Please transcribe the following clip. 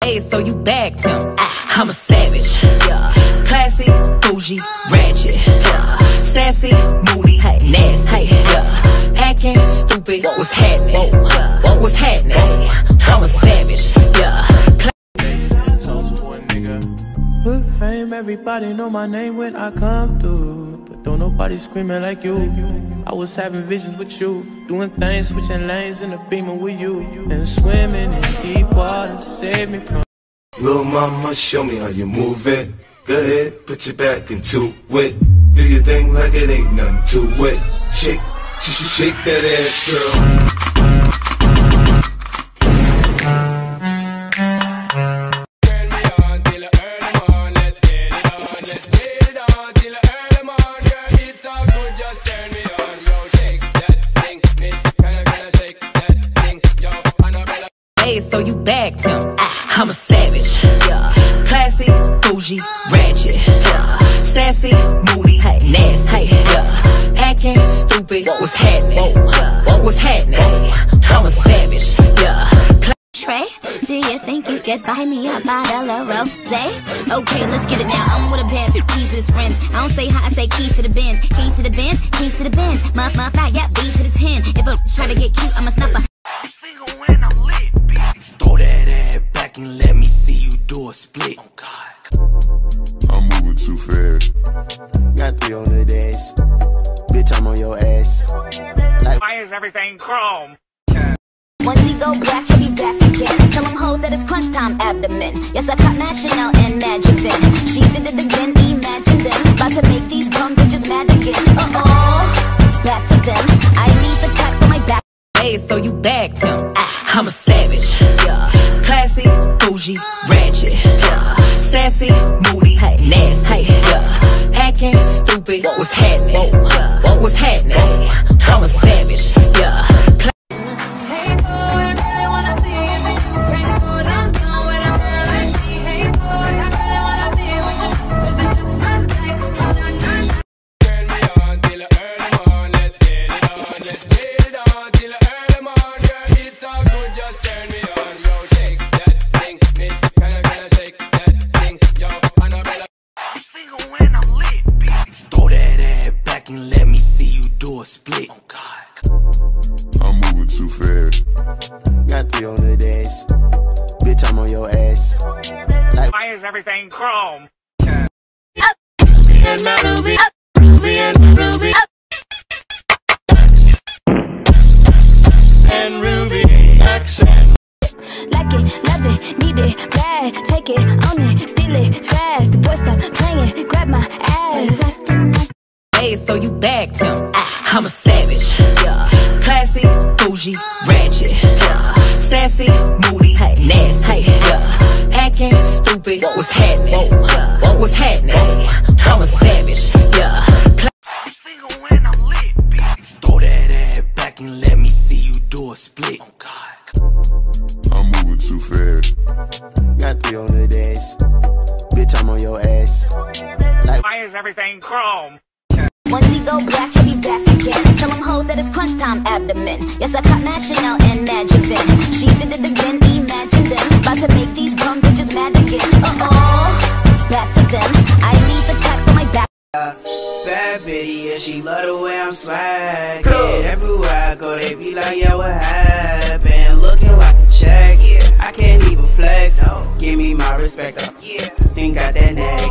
Hey, so you bagged him. I'm a savage. Classy, bougie, ratchet. Sassy, moody, nasty. Hacking, stupid, what's happening? What's happening? I'm a savage. With fame, everybody know my name when I come through, but don't nobody screaming like you. I was having visions with you, doing things, switching lanes in the Beamer with you, and swimming in deep water to save me from. Little mama, show me how you move it. Go ahead, put your back into it. Do your thing like it ain't nothing to it. Shake, shake that ass, girl. Hey, so you bagged him. I'm a savage. Classy, bougie, ratchet. Sassy, moody, nasty. Hacking, stupid, what's happening? What's happening? I'm a savage. Trey, do you think you could buy me a bottle of rosé? Okay, let's get it now. I'm with a band, keys with his friends. I don't say hi, I say keys to the Benz. Keys to the Benz, keys to the Benz. My fly, yeah, B to the 10. If I try to get cute, I'ma snap a. I'm single when I'm lit, bitch. Throw that ass back and let me see you do a split. Oh God, I'm moving too fast. Got 3 on the dash. Bitch, I'm on your ass. Like, why is everything chrome? Once he go black, he'll be back again. Tell him hoes that it's crunch time abdomen. Yes, I caught mad Chanel and Madriven. She did it again, imagine them. About to make these dumb bitches mad again. Back to them. I need the tax on my back. Hey, so you bagged him. I'm a savage. Classy, bougie, ratchet. Sassy, moody, nasty. Hacking, stupid, what's happening? What's happening? I'm a savage. and let me see you do a split. Oh God, I'm moving too fast. Got 3 on the dash. Bitch, I'm on your ass. Like, why is everything chrome? Ruby and my Ruby, Ruby and my Ruby, and Ruby accent. Like it, love it, need it, bad. Take it, own it, steal it, fast. The boy stop playing, grab my ass. Hey, so you bagged him. I'm a savage. Classy, bougie, ratchet. Sassy, moody, nasty. Hacking, stupid, what's happening? What's happening? I'm a savage. I'm single when I'm lit, bitch. Throw that ass back and let me see you do a split. Oh God, I'm moving too fast. Got 3 on the dash. Bitch, I'm on your ass. Like, why is everything chrome? Once he go black, he'll be back again. Tell him hoes that it's crunch time abdomen. Yes, I caught mad Chanel and Madriven. She did it again, imagine them. About to make these dumb bitches mad again. Back to them. I need the tax on my back. Bad bitty, yeah, she love the way I'm swag. Yeah, everywhere I go, they be like, yeah, what happened? Looking like a check, yeah. I can't even flex. Give me my respect, think got that neck.